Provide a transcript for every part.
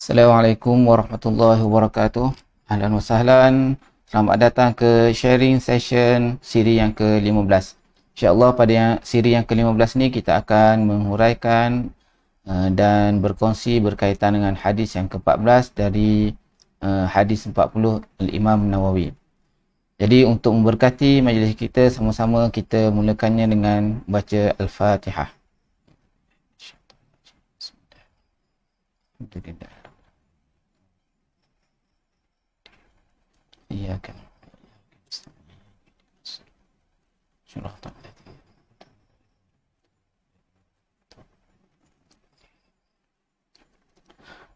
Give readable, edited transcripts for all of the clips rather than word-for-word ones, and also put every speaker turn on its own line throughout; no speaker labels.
Assalamualaikum warahmatullahi wabarakatuh. Ahlan wa sahlan. Selamat datang ke sharing session siri yang ke-15. InsyaAllah pada siri yang ke-15 ni kita akan menghuraikan dan berkongsi berkaitan dengan hadis yang ke-14 dari hadis 40 Al-Imam Nawawi. Jadi untuk memberkati majlis kita, sama-sama kita mulakannya dengan baca Al-Fatihah. إياك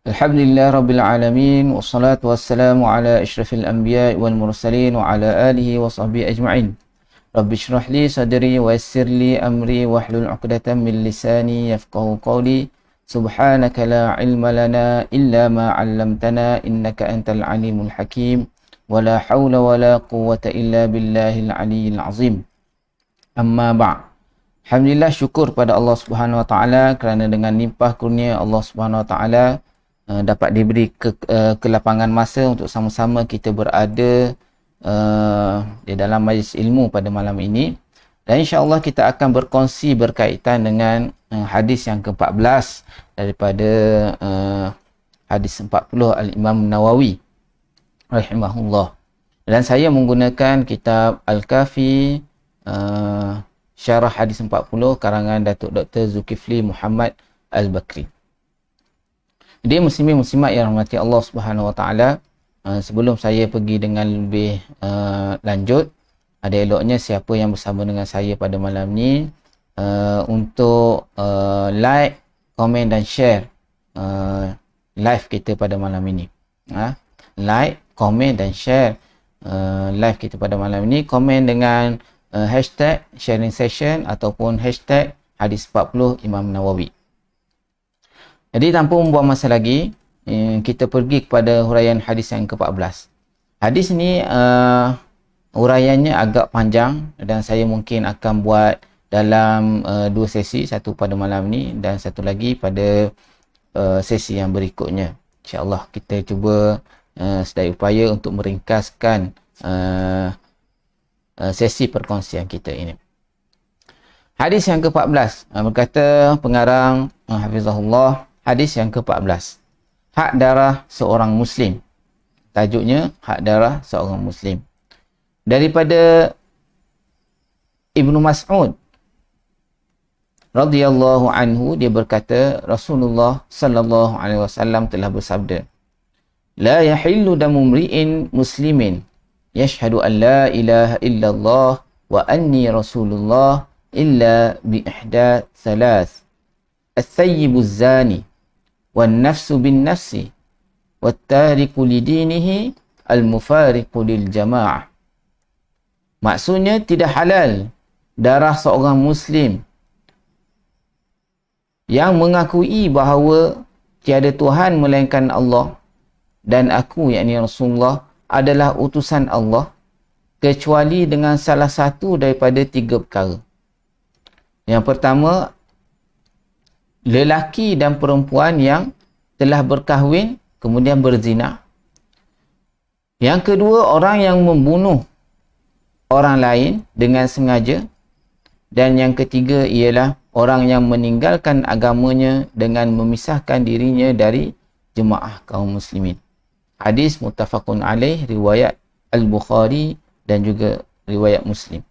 الحمد لله رب العالمين والصلاة والسلام على أشرف الأنبياء والمرسلين وعلى آله وصحبه أجمعين رب اشرح لي صدري ويسر لي أمري واحلل عقدة من لساني يفقه قولي سبحانك لا علم لنا إلا ما علمتنا إنك أنت العليم الحكيم ولا حول ولا قوة إلا بالله العلي العظيم. Amma ba'. Alhamdulillah, syukur pada Allah Subhanahu Wa Taala kerana dengan limpah kurnia Allah Subhanahu Wa Taala dapat diberi kelapangan masa untuk sama-sama kita berada di dalam majlis ilmu pada malam ini. Dan insya-Allah kita akan berkongsi berkaitan dengan hadis yang ke-14 daripada hadis 40 Al-Imam Nawawi rahimahullah. Dan saya menggunakan kitab Al-Kafi syarah hadis 40 karangan Datuk Dr. Zulkifli Muhammad Al-Bakri. Dia muslimin muslimat yang rahmati Allah Subhanahu Wa Taala, sebelum saya pergi dengan lebih lanjut, ada eloknya siapa yang bersama dengan saya pada malam ni untuk like, komen dan share live kita pada malam ini. Like, komen dan share live kita pada malam ini. Komen dengan hashtag sharing session ataupun hashtag hadis 40 Imam Nawawi. Jadi tanpa membuang masa lagi, kita pergi kepada huraian hadis yang ke-14. Hadis ni huraiannya agak panjang dan saya mungkin akan buat dalam dua sesi, satu pada malam ni dan satu lagi pada sesi yang berikutnya. InsyaAllah kita cuba sedaya upaya untuk meringkaskan sesi perkongsian kita ini. Hadis yang ke-14 berkata pengarang Hafizahullah, hadis yang ke-14, hak darah seorang Muslim. Tajuknya hak darah seorang Muslim. Daripada Ibnu Mas'ud radhiyallahu anhu, dia berkata Rasulullah sallallahu alaihi wasallam telah bersabda, la yahillu damu mri'in muslimin yashhadu an la ilaha illallah wa anni rasulullah illa bi ihda thalath, al-thayyibu az-zani wan nafsu bin nafsi wat tariku li dinihi al-mufariqu lil jamaah. Maksudnya, tidak halal darah seorang Muslim yang mengakui bahawa tiada Tuhan melainkan Allah dan aku, yakni Rasulullah, adalah utusan Allah, kecuali dengan salah satu daripada tiga perkara. Yang pertama, lelaki dan perempuan yang telah berkahwin kemudian berzina. Yang kedua, orang yang membunuh orang lain dengan sengaja. Dan yang ketiga ialah orang yang meninggalkan agamanya dengan memisahkan dirinya dari jemaah kaum muslimin. Hadis muttafaqun alaih, riwayat Al-Bukhari dan juga riwayat Muslim.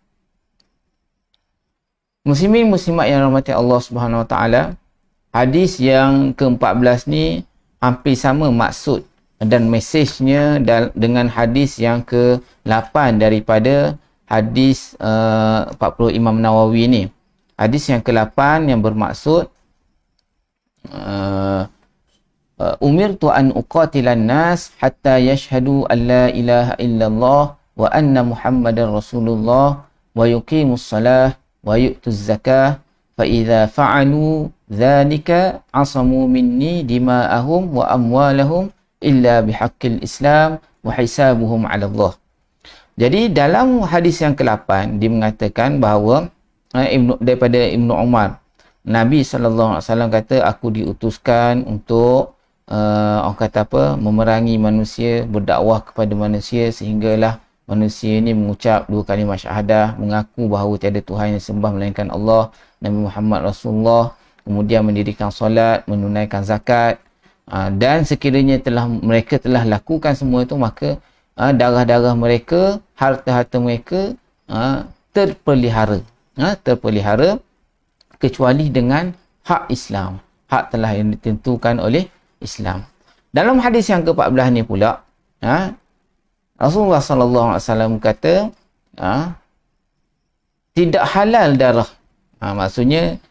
Muslimin muslimat yang rahmati Allah Subhanahu Wa Taala, hadis yang ke-14 ni hampir sama maksud dan mesejnya dengan hadis yang ke-8 daripada hadis 40 Imam Nawawi ni. Hadis yang ke-8 yang bermaksud umirtu an uqatilan nas hatta yashhadu an la ilaha illallah wa anna muhammadar rasulullah wa yuqimus salah wa yu'tuz zakah fa idza fa'alu dhalika asamu minni dima'ahum wa amwalahum illa bihaqqil islam wa hisabuhum 'ala Allah. Jadi dalam hadis yang ke-8 dia mengatakan bahawa daripada Ibnu Umar, Nabi SAW kata, aku diutuskan untuk orang kata apa, memerangi manusia, berdakwah kepada manusia sehinggalah manusia ini mengucap 2 kalimah syahadah, mengaku bahawa tiada Tuhan yang disembah melainkan Allah, Nabi Muhammad Rasulullah, kemudian mendirikan solat, menunaikan zakat, dan sekiranya mereka telah lakukan semua itu, maka darah-darah mereka, harta-harta mereka terpelihara, kecuali dengan hak Islam, hak telah yang ditentukan oleh Islam. Dalam hadis yang ke-14 ni pula, Rasulullah sallallahu alaihi wasallam kata, tidak halal darah. Maksudnya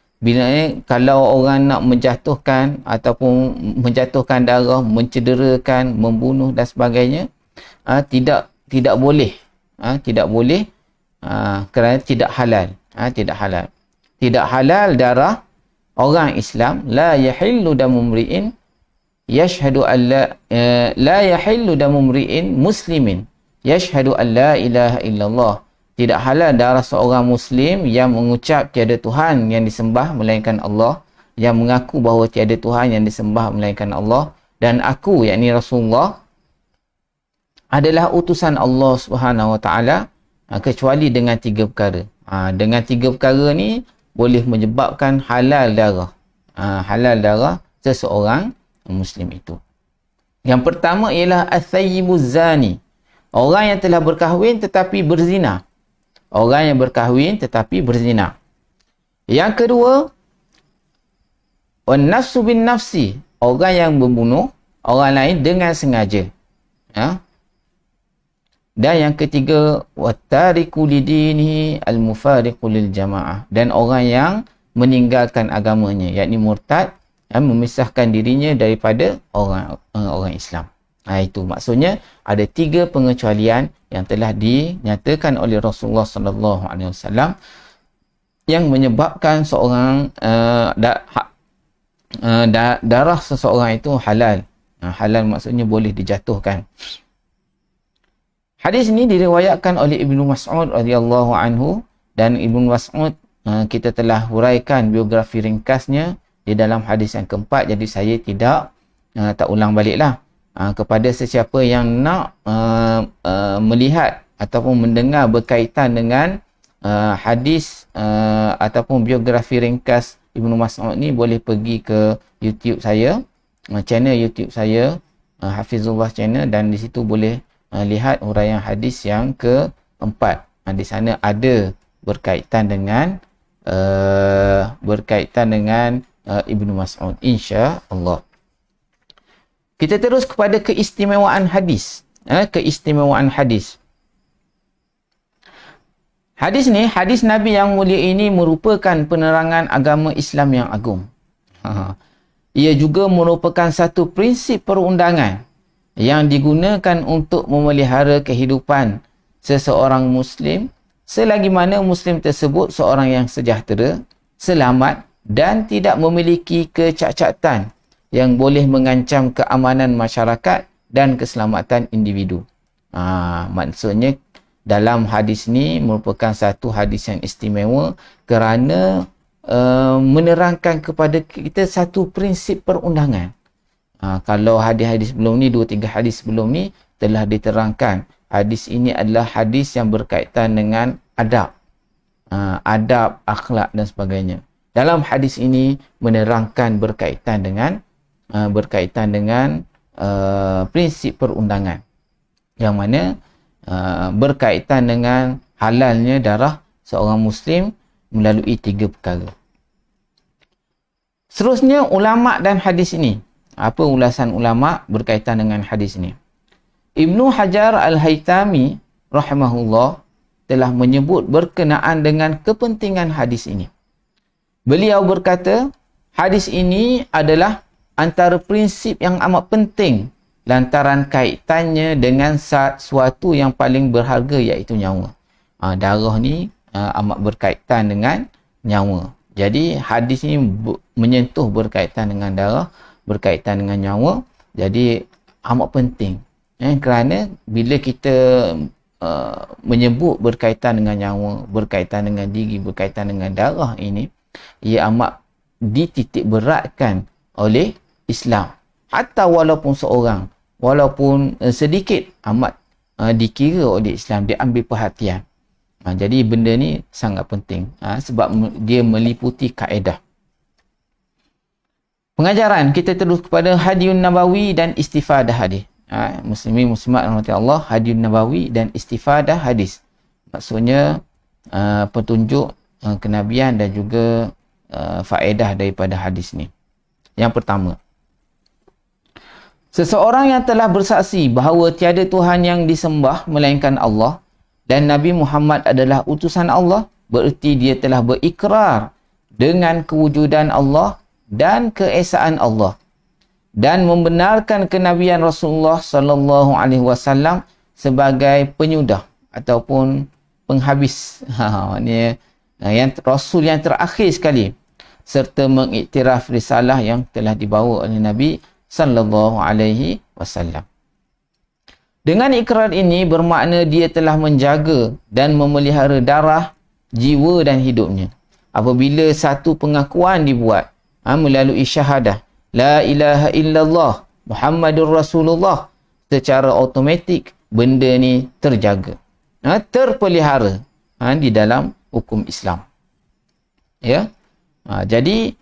kalau orang nak menjatuhkan ataupun menjatuhkan darah, mencederakan, membunuh dan sebagainya, tidak boleh. Tidak boleh kerana tidak halal. Tidak halal darah orang Islam. La yahillu damu mri'in yashhadu an la yahillu damu mri'in muslimin yashhadu an la ilaha illallah. Tidak halal darah seorang muslim yang mengucap tiada Tuhan yang disembah melainkan Allah, yang mengaku bahawa tiada Tuhan yang disembah melainkan Allah, dan aku, yakni Rasulullah, adalah utusan Allah Subhanahu Wa Taala, kecuali dengan 3 perkara. Dengan 3 perkara ni boleh menyebabkan halal darah seseorang Muslim itu. Yang pertama ialah as-sayyibuz zani, orang yang telah berkahwin tetapi berzina. Orang yang berkahwin tetapi berzina. Yang kedua, wan-nafsu bin nafsi, orang yang membunuh orang lain dengan sengaja. Dan yang ketiga, wattariku lidinihi al-mufariqu lil jamaah, dan orang yang meninggalkan agamanya, yakni murtad, memisahkan dirinya daripada orang Islam. Itu maksudnya ada 3 pengecualian yang telah dinyatakan oleh Rasulullah sallallahu alaihi wasallam yang menyebabkan seorang darah seseorang itu halal. Halal maksudnya boleh dijatuhkan. Hadis ini diriwayatkan oleh Ibnu Mas'ud radhiyallahu anhu, dan Ibnu Mas'ud kita telah huraikan biografi ringkasnya di dalam hadis yang keempat, jadi saya tak ulang baliklah. Kepada sesiapa yang nak melihat ataupun mendengar berkaitan dengan hadis ataupun biografi ringkas Ibnu Mas'ud ni, boleh pergi ke YouTube saya, channel YouTube saya, Hafizullah Channel, dan di situ boleh lihat huraian hadis yang keempat. Di sana ada berkaitan dengan Ibnu Mas'ud, insya-Allah. Kita terus kepada keistimewaan hadis. Keistimewaan hadis. Hadis ni, hadis Nabi yang mulia ini merupakan penerangan agama Islam yang agung. Ia juga merupakan satu prinsip perundangan yang digunakan untuk memelihara kehidupan seseorang Muslim selagi mana Muslim tersebut seorang yang sejahtera, selamat dan tidak memiliki kecacatan yang boleh mengancam keamanan masyarakat dan keselamatan individu. Maksudnya dalam hadis ni merupakan satu hadis yang istimewa kerana menerangkan kepada kita satu prinsip perundangan. Kalau hadis-hadis sebelum ni, 2-3 hadis sebelum ni telah diterangkan. Hadis ini adalah hadis yang berkaitan dengan adab, akhlak dan sebagainya. Dalam hadis ini menerangkan berkaitan dengan prinsip perundangan, yang mana berkaitan dengan halalnya darah seorang Muslim melalui 3 perkara. Seterusnya, ulama dan hadis ini. Apa ulasan ulama berkaitan dengan hadis ini? Ibnu Hajar Al-Haytami rahimahullah telah menyebut berkenaan dengan kepentingan hadis ini. Beliau berkata, hadis ini adalah antara prinsip yang amat penting lantaran kaitannya dengan sesuatu yang paling berharga, iaitu nyawa. Darah ni amat berkaitan dengan nyawa. Jadi hadis ini menyentuh berkaitan dengan darah, berkaitan dengan nyawa. Jadi amat penting. Kerana bila kita menyebut berkaitan dengan nyawa, berkaitan dengan diri, berkaitan dengan darah ini, ia amat dititik beratkan oleh Islam. Hatta walaupun seorang, walaupun sedikit amat dikira oleh Islam, dia ambil perhatian. Jadi benda ni sangat penting sebab dia meliputi kaedah. Pengajaran kita terus kepada Hadiyun Nabawi dan istifadah hadis. Muslimin muslimat rahmati Allah, Hadiyun Nabawi dan istifadah hadis. Maksudnya petunjuk kenabian dan juga faedah daripada hadis ni. Yang pertama, seseorang yang telah bersaksi bahawa tiada Tuhan yang disembah melainkan Allah dan Nabi Muhammad adalah utusan Allah, bererti dia telah berikrar dengan kewujudan Allah dan keesaan Allah dan membenarkan kenabian Rasulullah sallallahu alaihi wasallam sebagai penyudah ataupun penghabis. Maknanya yang Rasul yang terakhir sekali, serta mengiktiraf risalah yang telah dibawa oleh Nabi sallallahu alaihi wasallam. Dengan ikrar ini bermakna dia telah menjaga dan memelihara darah, jiwa dan hidupnya. Apabila satu pengakuan dibuat melalui syahadah la ilaha illallah Muhammadur Rasulullah, secara automatik benda ni terjaga, terpelihara di dalam hukum Islam. Ya. Jadi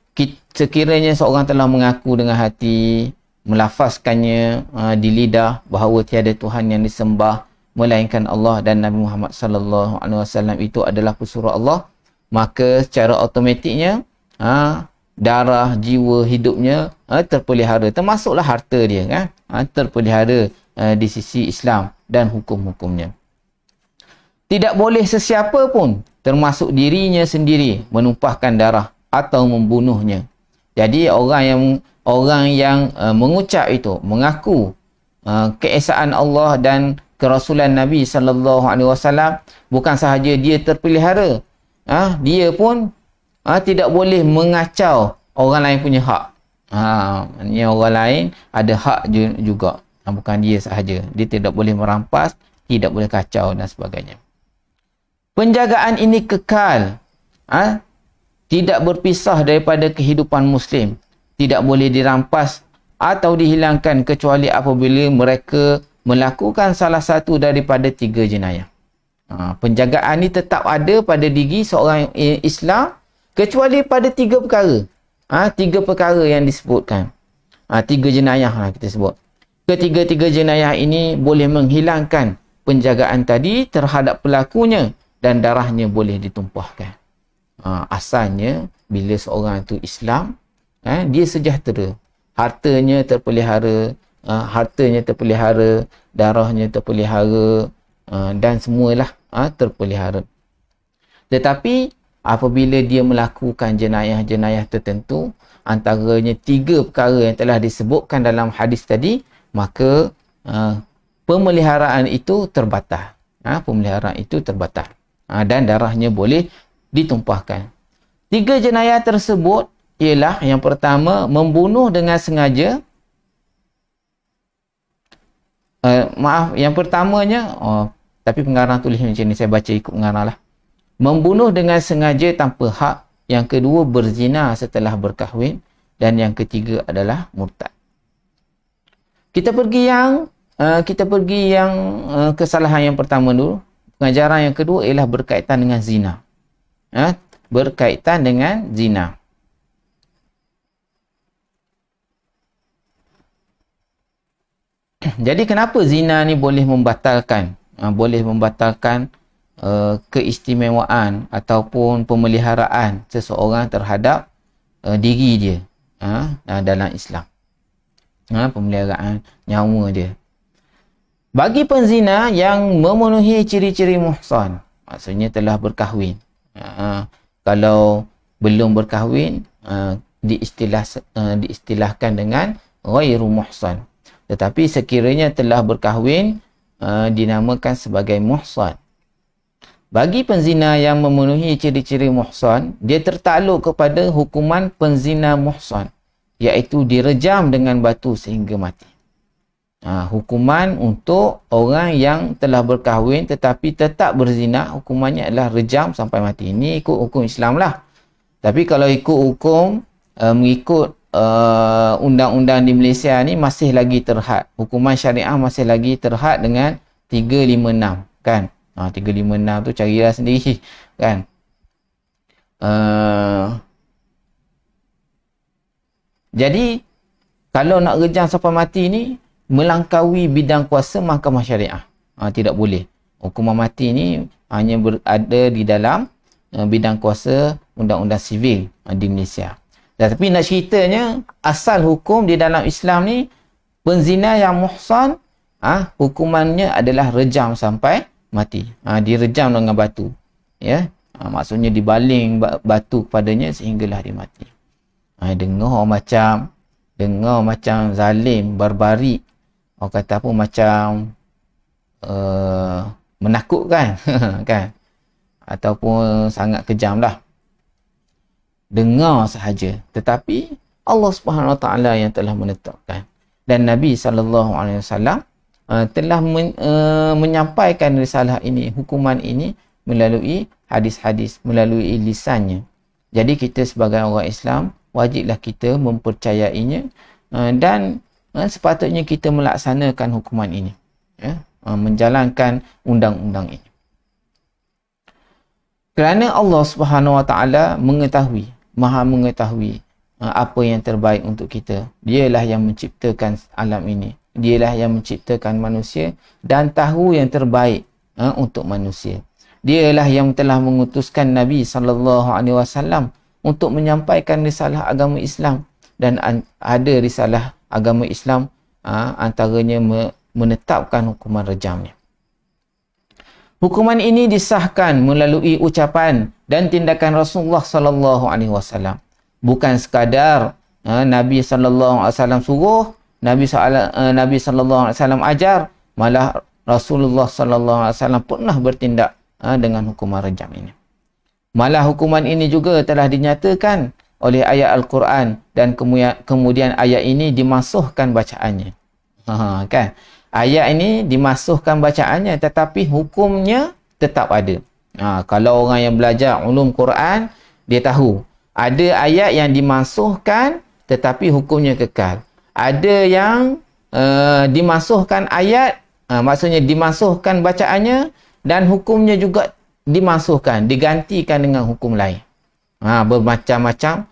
sekiranya seorang telah mengaku dengan hati, melafazkannya di lidah bahawa tiada Tuhan yang disembah melainkan Allah dan Nabi Muhammad sallallahu alaihi wasallam itu adalah pesuruh Allah, maka secara automatiknya darah, jiwa, hidupnya terpelihara, termasuklah harta dia terpelihara di sisi Islam dan hukum-hukumnya. Tidak boleh sesiapa pun termasuk dirinya sendiri menumpahkan darah atau membunuhnya. Jadi orang yang mengucap itu, mengaku keesaan Allah dan kerasulan Nabi sallallahu alaihi wasallam, bukan sahaja dia terpelihara, dia pun tidak boleh mengacau orang lain punya hak. Maknanya orang lain ada hak juga, bukan dia sahaja. Dia tidak boleh merampas, tidak boleh kacau dan sebagainya. Penjagaan ini kekal, tidak berpisah daripada kehidupan Muslim, tidak boleh dirampas atau dihilangkan kecuali apabila mereka melakukan salah satu daripada 3 jenayah. Penjagaan ini tetap ada pada diri seorang Islam kecuali pada 3 perkara. 3 perkara yang disebutkan. 3 jenayah kita sebut. Ketiga-tiga jenayah ini boleh menghilangkan penjagaan tadi terhadap pelakunya dan darahnya boleh ditumpahkan. Asalnya bila seorang itu Islam, dia sejahtera, hartanya terpelihara, darahnya terpelihara, dan semualah terpelihara. Tetapi apabila dia melakukan jenayah-jenayah tertentu, antaranya 3 perkara yang telah disebutkan dalam hadis tadi, maka pemeliharaan itu terbatas. Dan darahnya boleh ditumpahkan. 3 jenayah tersebut ialah, yang pertama, membunuh dengan sengaja. Yang pertamanya, tapi pengarang tulis macam ni, saya baca ikut pengarang lah. Membunuh dengan sengaja tanpa hak. Yang kedua, berzina setelah berkahwin. Dan yang ketiga adalah murtad. Kita pergi yang kesalahan yang pertama dulu. Pengajaran yang kedua ialah berkaitan dengan zina. Berkaitan dengan zina. Jadi kenapa zina ni boleh membatalkan keistimewaan ataupun pemeliharaan seseorang terhadap diri dia dalam Islam. Pemeliharaan nyawa dia. Bagi penzina yang memenuhi ciri-ciri muhsan, maksudnya telah berkahwin. Kalau belum berkahwin, diistilahkan dengan ghairu muhsan. Tetapi sekiranya telah berkahwin, dinamakan sebagai muhsan. Bagi penzina yang memenuhi ciri-ciri muhsan, dia tertakluk kepada hukuman penzina muhsan, iaitu direjam dengan batu sehingga mati. Hukuman untuk orang yang telah berkahwin tetapi tetap berzina, hukumannya adalah rejam sampai mati. Ini ikut hukum Islam lah. Tapi kalau ikut hukum, mengikut undang-undang di Malaysia ni masih lagi terhad. Hukuman syariah masih lagi terhad dengan 356 kan. 356 tu carilah sendiri kan. Jadi kalau nak rejam sampai mati ni melangkaui bidang kuasa mahkamah syariah. Tidak boleh. Hukuman mati ni hanya berada di dalam bidang kuasa undang-undang sivil di Malaysia. Tapi nak ceritanya, asal hukum di dalam Islam ni, penzina yang muhsan, hukumannya adalah rejam sampai mati. Direjam dengan batu. Ya, maksudnya dibaling batu kepadanya sehinggalah dia mati. Dengar macam zalim, barbarik. Orang kata apa, macam menakutkan. Kan? Ataupun sangat kejam lah. Dengar sahaja, tetapi Allah Subhanahu Wa Taala yang telah menetapkan, dan Nabi sallallahu alaihi wasallam telah menyampaikan risalah ini, hukuman ini melalui hadis-hadis, melalui lisannya. Jadi kita sebagai orang Islam wajiblah kita mempercayainya, dan sepatutnya kita melaksanakan hukuman ini, menjalankan undang-undang ini. Kerana Allah Subhanahu Wa Taala mengetahui, Maha mengetahui apa yang terbaik untuk kita. Dialah yang menciptakan alam ini. Dialah yang menciptakan manusia dan tahu yang terbaik untuk manusia. Dialah yang telah mengutuskan Nabi sallallahu alaihi wasallam untuk menyampaikan risalah agama Islam, dan ada risalah agama Islam antaranya menetapkan hukuman rejamnya. Hukuman ini disahkan melalui ucapan dan tindakan Rasulullah sallallahu alaihi wasallam. Bukan sekadar Nabi sallallahu alaihi wasallam suruh, Nabi sallallahu alaihi wasallam ajar, malah Rasulullah sallallahu alaihi wasallam pernah bertindak dengan hukuman rejam ini. Malah hukuman ini juga telah dinyatakan oleh ayat Al-Quran, dan kemudian ayat ini dimasuhkan bacaannya. Kan? Ayat ini dimasuhkan bacaannya, tetapi hukumnya tetap ada. Kalau orang yang belajar ulum Quran, dia tahu ada ayat yang dimasuhkan tetapi hukumnya kekal. Ada yang dimasuhkan ayat, maksudnya dimasuhkan bacaannya, dan hukumnya juga dimasuhkan, digantikan dengan hukum lain. Bermacam-macam.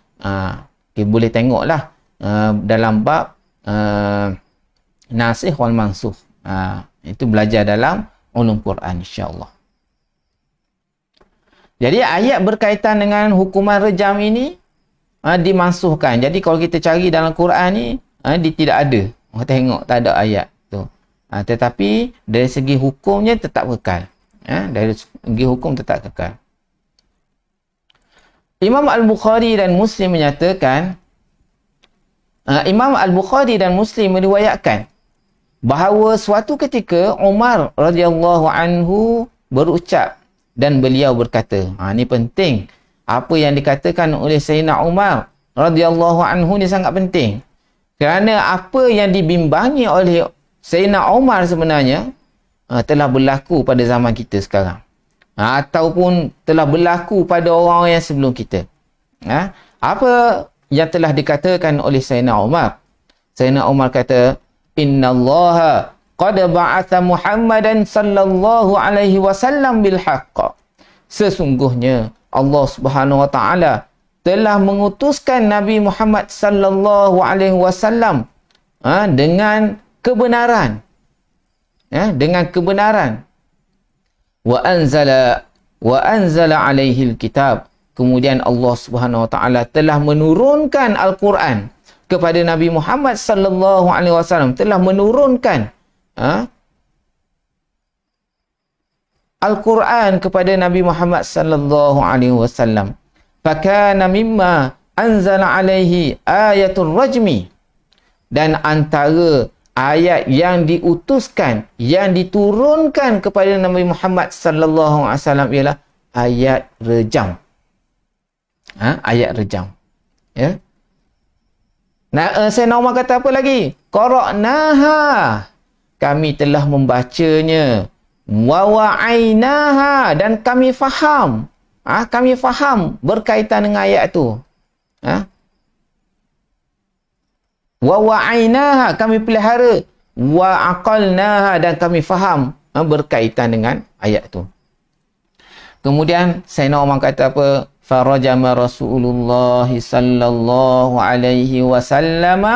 Kita boleh tengoklah dalam bab nasikh wal mansukh. Itu belajar dalam ulum Quran, insya-Allah. Jadi ayat berkaitan dengan hukuman rejam ini dimansuhkan. Jadi kalau kita cari dalam Quran ni, dia tidak ada. Orang tengok tak ada ayat tu. Tetapi dari segi hukumnya tetap kekal. Dari segi hukum tetap kekal. Imam Al-Bukhari dan Muslim menyatakan, Imam Al-Bukhari dan Muslim meriwayatkan bahawa suatu ketika Umar radhiyallahu anhu berucap dan beliau berkata, ini penting. Apa yang dikatakan oleh Sayyidina Umar radhiyallahu anhu ni sangat penting. Kerana apa yang dibimbangi oleh Sayyidina Umar sebenarnya telah berlaku pada zaman kita sekarang. Ataupun telah berlaku pada orang-orang yang sebelum kita. Apa yang telah dikatakan oleh Sayyidina Umar? Sayyidina Umar kata, Inna Allaha qad ba'atha Muhammadan sallallahu alaihi wasallam bil haqq. Sesungguhnya Allah Subhanahu wa taala telah mengutuskan Nabi Muhammad sallallahu alaihi wasallam dengan kebenaran. Dengan kebenaran. Wa anzala alaihi alkitab. Kemudian Allah Subhanahu wa taala telah menurunkan Al-Quran kepada Nabi Muhammad sallallahu alaihi wasallam, telah menurunkan Al-Quran kepada Nabi Muhammad sallallahu alaihi wasallam. Fakana mimma anzala alaihi ayatul rajmi. Dan antara ayat yang diutuskan, yang diturunkan kepada Nabi Muhammad sallallahu alaihi wasallam ialah ayat rejam. Ayat rejam. Ya. Sayyidina Umar kata apa lagi? Qara'naha. Kami telah membacanya. Wa wa'ainaha. Dan kami faham. Kami faham berkaitan dengan ayat tu. Wa wa'ainaha, kami pelihara. Wa aqalnaha, dan kami faham berkaitan dengan ayat tu. Kemudian Sayyidina Umar kata apa? Farajama Rasulullah sallallahu alaihi wasallam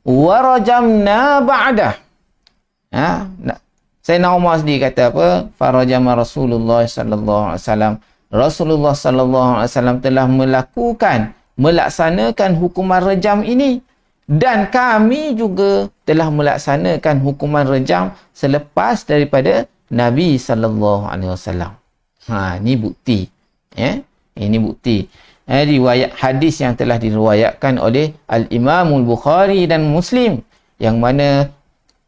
wa rajamna ba'dah. Sayyidina Umar sendiri kata apa? Farajama Rasulullah sallallahu alaihi wasallam. Rasulullah sallallahu alaihi wasallam telah melaksanakan hukuman rejam ini, dan kami juga telah melaksanakan hukuman rejam selepas daripada Nabi sallallahu alaihi wasallam. Ini bukti. Ini bukti. Riwayat hadis yang telah diriwayatkan oleh Al-Imam Al-Bukhari dan Muslim, yang mana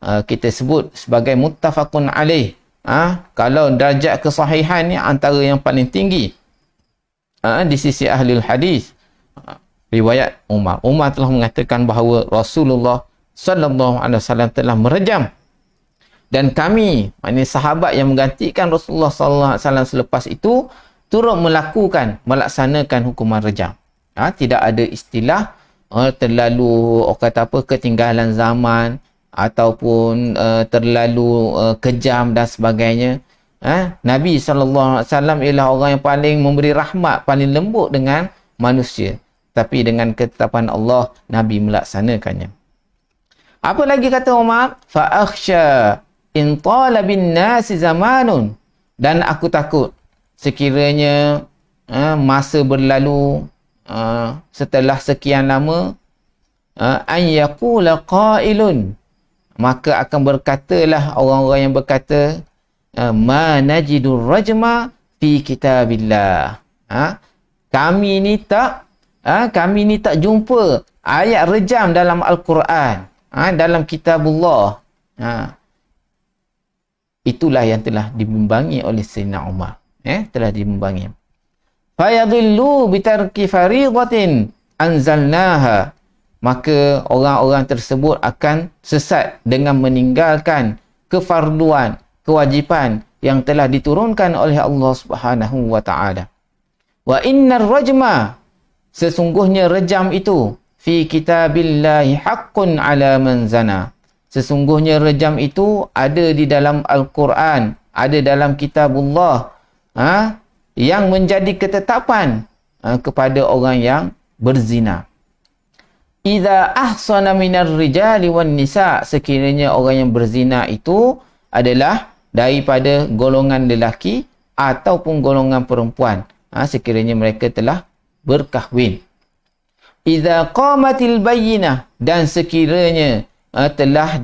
kita sebut sebagai muttafaqun alaih. Kalau darjat kesahihan ni antara yang paling tinggi di sisi ahli hadis. Riwayat Umar. Umar telah mengatakan bahawa Rasulullah sallallahu alaihi wasallam telah merejam, dan kami, maknanya sahabat yang menggantikan Rasulullah sallallahu alaihi wasallam selepas itu, turut melaksanakan hukuman rejam. Tidak ada istilah terlalu ketinggalan zaman ataupun terlalu kejam dan sebagainya. Nabi sallallahu alaihi wasallam ialah orang yang paling memberi rahmat, paling lembut dengan manusia. Tapi dengan ketetapan Allah, Nabi melaksanakannya. Apa lagi kata Umar? Fa akhsha in tala bin nasi zamanun, dan aku takut sekiranya masa berlalu setelah sekian lama, an yaqula qailun, maka akan berkatalah orang-orang yang berkata, ma najidur rajma fi kitabillah. Kami ni tak jumpa ayat rejam dalam Al-Quran, dalam kitabullah. Itulah yang telah dibimbangi oleh Sayyidina Umar. Telah dibimbangi. Fayadillu bitarki faridatin anzalnaha, maka orang-orang tersebut akan sesat dengan meninggalkan kefarduan, kewajipan yang telah diturunkan oleh Allah Subhanahu wa taala. Wa innar rajma, sesungguhnya rejam itu, fi kitabillahi haqqun ala man zana, sesungguhnya rejam itu ada di dalam Al-Quran, ada dalam kitabullah, yang menjadi ketetapan kepada orang yang berzina. Idza ahsana minar rijali wan nisa, sekiranya orang yang berzina itu adalah daripada golongan lelaki ataupun golongan perempuan, sekiranya mereka telah berkahwin. Idza qamatil bayyinah, dan sekiranya telah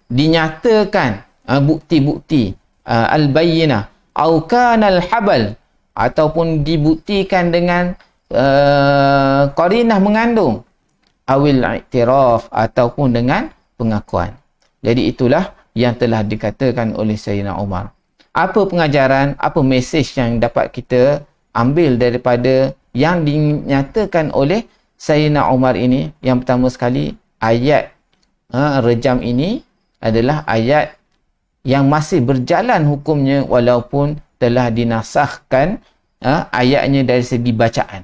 dinyatakan bukti-bukti al-bayyinah, au kana al-habal, ataupun dibuktikan dengan qarinah mengandung, awil i'tiraf, ataupun dengan pengakuan. Jadi itulah yang telah dikatakan oleh Sayyidina Umar. Apa pengajaran, apa mesej yang dapat kita ambil daripada yang dinyatakan oleh Sayyidina Umar ini? Yang pertama sekali, ayat rejam ini adalah ayat yang masih berjalan hukumnya walaupun telah dinasahkan ayatnya dari segi bacaan.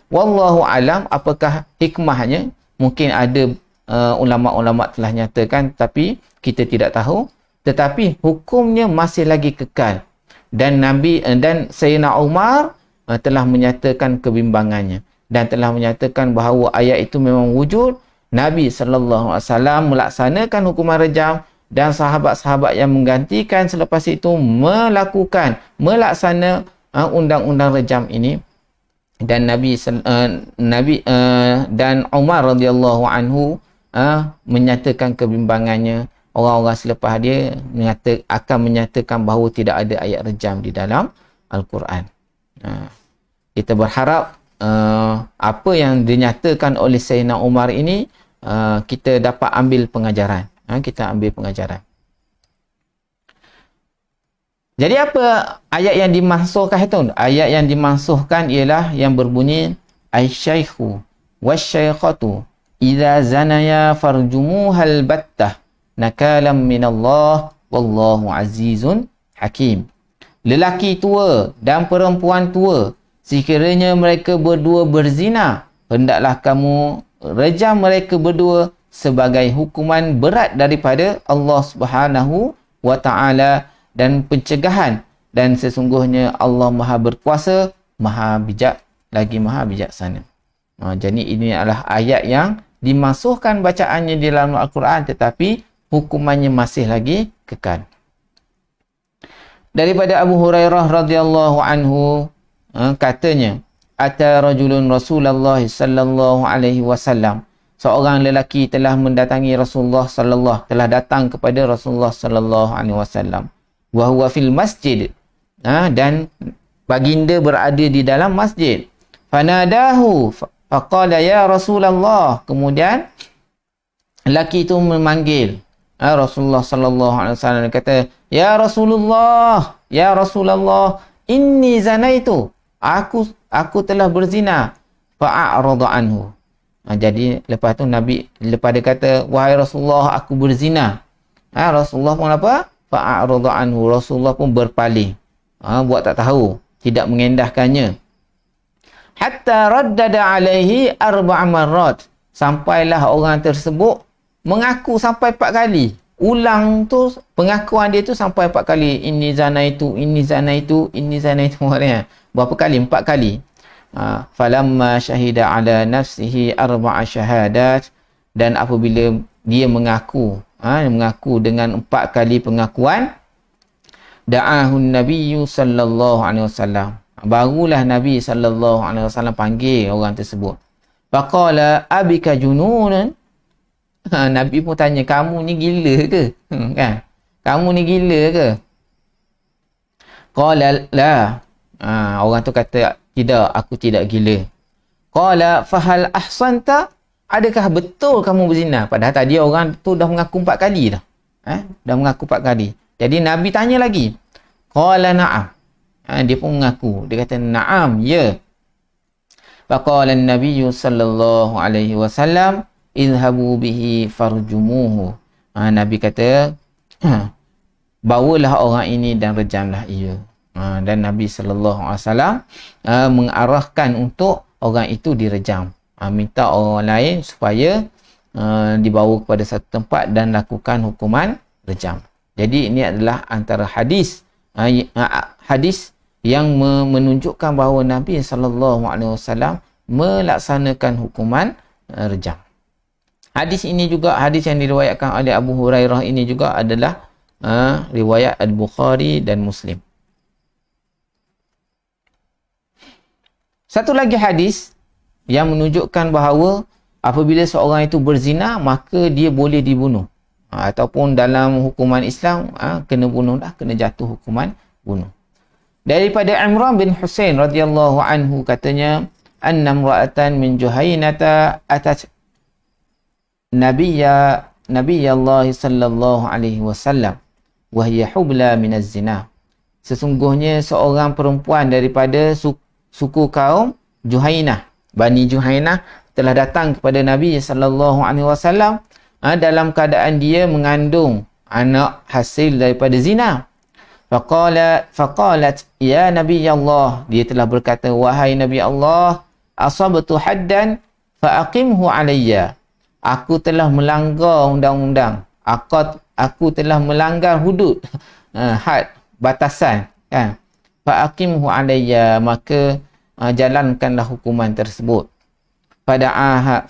Wallahu alam, apakah hikmahnya? Mungkin ada ulama-ulama telah nyatakan, tapi kita tidak tahu. Tetapi hukumnya masih lagi kekal, dan Nabi dan Sayyidina Umar telah menyatakan kebimbangannya dan telah menyatakan bahawa ayat itu memang wujud. Nabi sallallahu alaihi wasallam melaksanakan hukuman rejam, dan sahabat-sahabat yang menggantikan selepas itu melaksana undang-undang rejam ini. Dan dan Umar radhiyallahu anhu menyatakan kebimbangannya. Orang-orang selepas dia akan menyatakan bahawa tidak ada ayat rejam di dalam Al-Quran. Kita berharap apa yang dinyatakan oleh Sayyidina Umar ini, kita dapat ambil pengajaran. Kita ambil pengajaran. Jadi apa ayat yang dimansuhkan itu? Ayat yang dimansuhkan ialah yang berbunyi asy-syaikhu wasy-syaikhatu idza zanaya farjumuhal battah nakalam minallah wallahu azizun hakim. Lelaki tua dan perempuan tua, sekiranya mereka berdua berzina, hendaklah kamu rejam mereka berdua sebagai hukuman berat daripada Allah Subhanahu wa taala dan pencegahan, dan sesungguhnya Allah Maha berkuasa, Maha bijak lagi Maha bijaksana. Jadi ini adalah ayat yang dimasukkan bacaannya di dalam Al-Quran tetapi hukumannya masih lagi kekal. Daripada Abu Hurairah radhiyallahu anhu katanya, ata rajulun Rasulullah sallallahu alaihi wasallam, seorang lelaki telah mendatangi Rasulullah telah datang kepada Rasulullah sallallahu alaihi wasallam, wa huwa fil masjid, dan baginda berada di dalam masjid. Fanadahu faqala ya Rasulullah, kemudian lelaki itu memanggil Rasulullah sallallahu alaihi wasallam, dia kata, ya Rasulullah, inni zanaitu, aku telah berzina. Fa'arada anhu. Jadi lepas tu Nabi, lepas dia kata, wahai Rasulullah, aku berzina, Rasulullah pun apa? Fa'arada anhu, Rasulullah pun berpaling, buat tak tahu, tidak mengendahkannya. Hatta raddada alaihi arba' marrat, sampailah orang tersebut mengaku sampai 4 kali. Ulang tu pengakuan dia tu sampai 4 kali. Ini zina itu. Berapa kali? 4 kali. Falamma syahida ala nafsihi arba'a syahadat, dan apabila dia mengaku dengan 4 kali pengakuan, da'ahun nabiyyu sallallahu alaihi wasallam, barulah Nabi sallallahu alaihi wasallam panggil orang tersebut. Faqala abika jununun, Nabi pun tanya, kamu ni gila ke? Kan? Kamu ni gila ke? Qala la. Orang tu kata, tidak, aku tidak gila. Qala fahal ahsanta, adakah betul kamu berzina? Padahal tadi orang tu dah mengaku 4 kali dah. Dah mengaku 4 kali. Jadi Nabi tanya lagi. Qala na'am. Dia pun mengaku. Dia kata, na'am, ya. Faqala an-nabiy sallallahu alaihi wasallam, idhabu bihi farjumuhu. Nabi kata, bawalah orang ini dan rejamlah ia. Dan Nabi sallallahu alaihi wasallam mengarahkan untuk orang itu direjam. Minta orang lain supaya dibawa kepada satu tempat dan lakukan hukuman rejam. Jadi ini adalah antara hadis yang menunjukkan bahawa Nabi sallallahu alaihi wasallam melaksanakan hukuman rejam. Hadis ini juga, hadis yang diriwayatkan oleh Abu Hurairah ini juga adalah riwayat Al-Bukhari dan Muslim. Satu lagi hadis yang menunjukkan bahawa apabila seorang itu berzina, maka dia boleh dibunuh. Ataupun dalam hukuman Islam, kena bunuh dah, kena jatuh hukuman bunuh. Daripada Imran bin Husain radhiyallahu anhu katanya, annam ra'atan min Juhainata atat Nabiyallah sallallahu alaihi wasallam wa hiya hubla min az-zina. Sesungguhnya seorang perempuan daripada suku kaum Juhainah, Bani Juhainah, telah datang kepada Nabi sallallahu alaihi wasallam dalam keadaan dia mengandung anak hasil daripada zina. Faqalat ya Nabi Allah, dia telah berkata, wahai Nabi Allah, asabtu haddan faqimhu alayya, aku telah melanggar undang-undang, aku telah melanggar hudud, had, batasan, kan? Faqimhu alayya, maka jalankanlah hukuman tersebut. Fada'a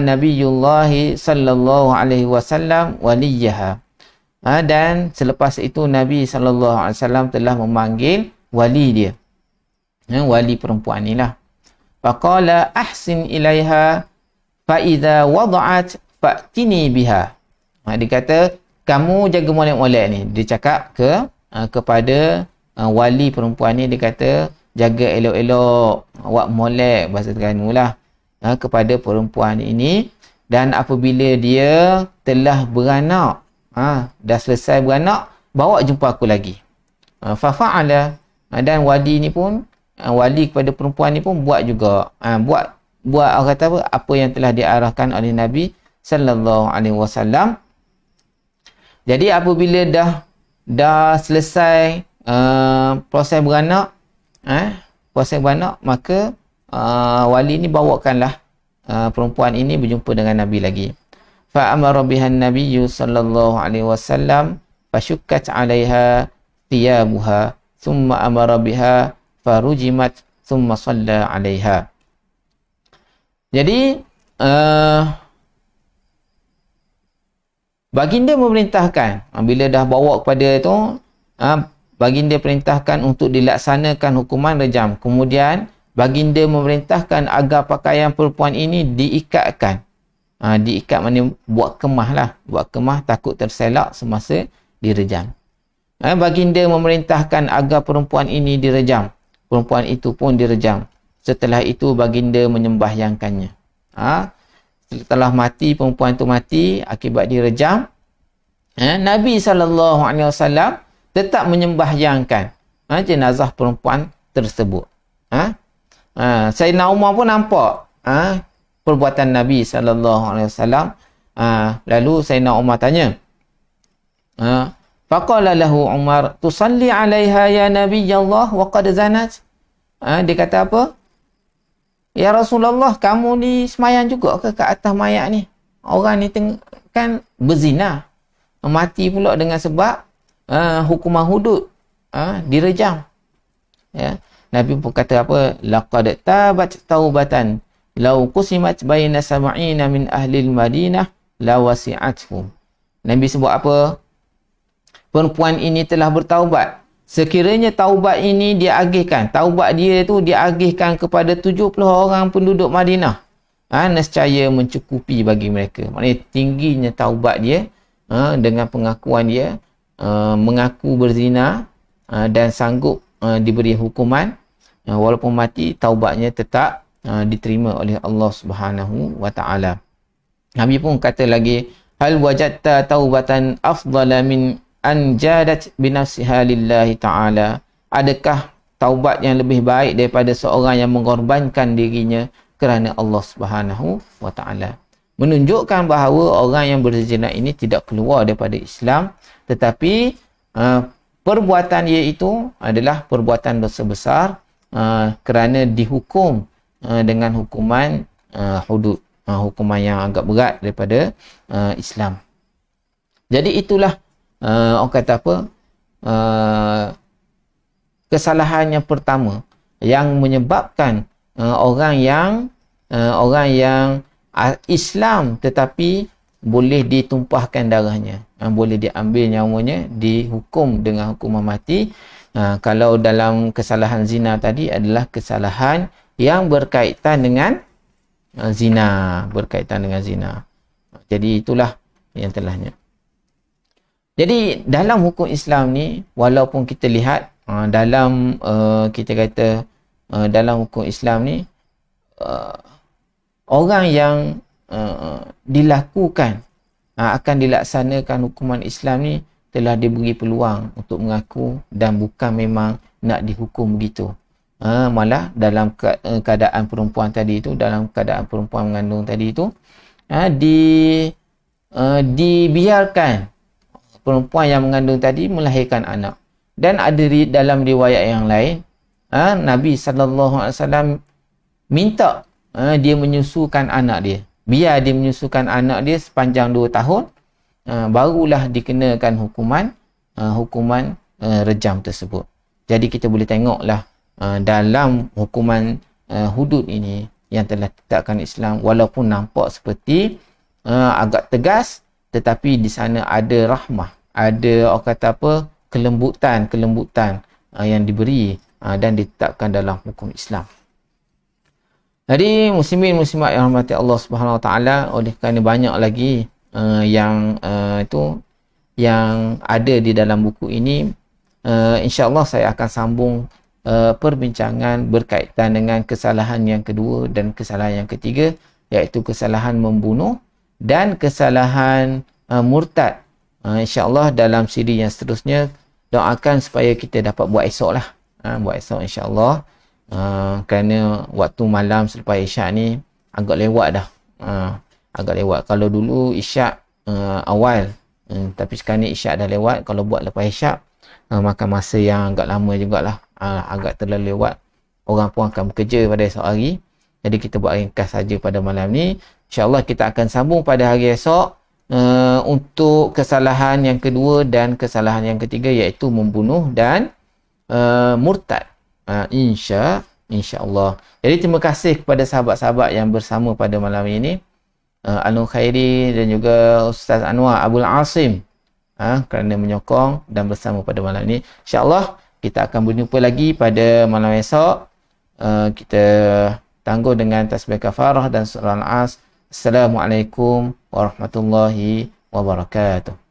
Nabiyullah sallallahu alaihi wasallam waliyaha. Dan selepas itu Nabi sallallahu alaihi wasallam telah memanggil wali dia. Wali perempuan inilah. Faqala ahsin ilaiha fa idza wada'at fa'tini biha. Dia kata, kamu jaga molek-molek ni. Dia cakap kepada wali perempuan ni, dia kata, jaga elok-elok, awak molek, bahasa Terengganu lah, kepada perempuan ini. Dan apabila dia telah beranak, dah selesai beranak, bawa jumpa aku lagi. Fafa'ala, dan wali ni pun, wali kepada perempuan ni pun buat juga, buat orang kata apa yang telah diarahkan oleh Nabi sallallahu alaihi wasallam. Jadi apabila dah selesai proses beranak, maka wali ni bawakanlah perempuan ini berjumpa dengan Nabi lagi. Fa amara biha an-nabiy sallallahu alaihi wasallam fashukkat 'alaiha thiyabuha thumma amara biha farujimat thumma shalla 'alaiha. Jadi baginda memerintahkan, bila dah bawa kepada tu, baginda perintahkan untuk dilaksanakan hukuman rejam. Kemudian baginda memerintahkan agar pakaian perempuan ini diikatkan. Diikat maknanya buat kemah lah. Buat kemah takut terselak semasa direjam. Baginda memerintahkan agar perempuan ini direjam. Perempuan itu pun direjam. Setelah itu baginda menyembahyangkannya. Setelah mati, perempuan itu mati akibat direjam. Nabi SAW tetap menyembahyangkan jenazah perempuan tersebut. Sayyidina Umar pun nampak perbuatan Nabi SAW. Lalu Sayyidina Umar tanya, faqala lahu Umar, tusalli 'alaiha ya Nabi Allah wa qad zanat. Dia kata apa? Ya Rasulullah, kamu ni semayang juga ke atas mayat ni? Orang ni kan berzina. Mati pula dengan sebab hukuman hudud. Direjam. Ya. Nabi pun kata apa? Laqad tabat taubatan law qusimat baina sab'ina min ahli al-Madinah la wasi'atuhum. Nabi sebut apa? Perempuan ini telah bertaubat. Sekiranya taubat ini dia agihkan, taubat dia tu dia agihkan kepada 70 orang penduduk Madinah, nescaya mencukupi bagi mereka. Maknanya tingginya taubat dia, dengan pengakuan dia, mengaku berzina, dan sanggup diberi hukuman, walaupun mati, taubatnya tetap diterima oleh Allah Subhanahu wa taala. Nabi pun kata lagi, hal wajadta taubatan afdala min an jadat binafsiha lillahi ta'ala. Adakah taubat yang lebih baik daripada seorang yang mengorbankan dirinya kerana Allah Subhanahu wa ta'ala? Menunjukkan bahawa orang yang berzina ini tidak keluar daripada Islam, tetapi perbuatan ia itu adalah perbuatan dosa besar, kerana dihukum dengan hukuman hudud, hukuman yang agak berat daripada Islam. Jadi itulah orang kata apa, kesalahan yang pertama yang menyebabkan orang yang Islam tetapi boleh ditumpahkan darahnya, boleh diambil nyawanya, dihukum dengan hukuman mati. Kalau dalam kesalahan zina tadi adalah kesalahan yang berkaitan dengan zina, Jadi itulah yang telahnya. Jadi dalam hukum Islam ni, walaupun kita lihat dalam kita kata dalam hukum Islam ni, orang yang dilakukan akan dilaksanakan hukuman Islam ni telah diberi peluang untuk mengaku dan bukan memang nak dihukum begitu. Malah dalam keadaan perempuan tadi itu, dalam keadaan perempuan mengandung tadi itu, dibiarkan perempuan yang mengandung tadi melahirkan anak. Dan ada dalam riwayat yang lain, Nabi SAW minta dia menyusukan anak dia. Biar dia menyusukan anak dia sepanjang 2 tahun, barulah dikenakan hukuman rejam tersebut. Jadi kita boleh tengoklah dalam hukuman hudud ini yang telah ditetapkan Islam, walaupun nampak seperti agak tegas, tetapi di sana ada rahmah, ada orang kata apa, kelembutan yang diberi dan ditetapkan dalam hukum Islam. Jadi muslimin muslimat yang rahmati Allah Subhanahu Wa Taala, oleh kerana banyak lagi yang ada di dalam buku ini, insya-Allah saya akan sambung perbincangan berkaitan dengan kesalahan yang kedua dan kesalahan yang ketiga, iaitu kesalahan membunuh dan kesalahan murtad. InsyaAllah dalam siri yang seterusnya, doakan supaya kita dapat buat esok lah. Buat esok insyaAllah. Kerana waktu malam selepas isyak ni agak lewat dah. Agak lewat. Kalau dulu isyak awal, tapi sekarang ni isyak dah lewat. Kalau buat lepas isyak, makan masa yang agak lama jugalah. Agak terlalu lewat. orang pun akan bekerja pada esok hari. Jadi kita buat ringkas saja pada malam ni. InsyaAllah kita akan sambung pada hari esok untuk kesalahan yang kedua dan kesalahan yang ketiga, iaitu membunuh dan murtad. InsyaAllah. Jadi terima kasih kepada sahabat-sahabat yang bersama pada malam ini. Al-Nur Khairi dan juga Ustaz Anwar Abdul Asim kerana menyokong dan bersama pada malam ini. InsyaAllah kita akan berjumpa lagi pada malam esok. Kita tangguh dengan tasbih kafarah dan surah Al-As. Assalamualaikum warahmatullahi wabarakatuh.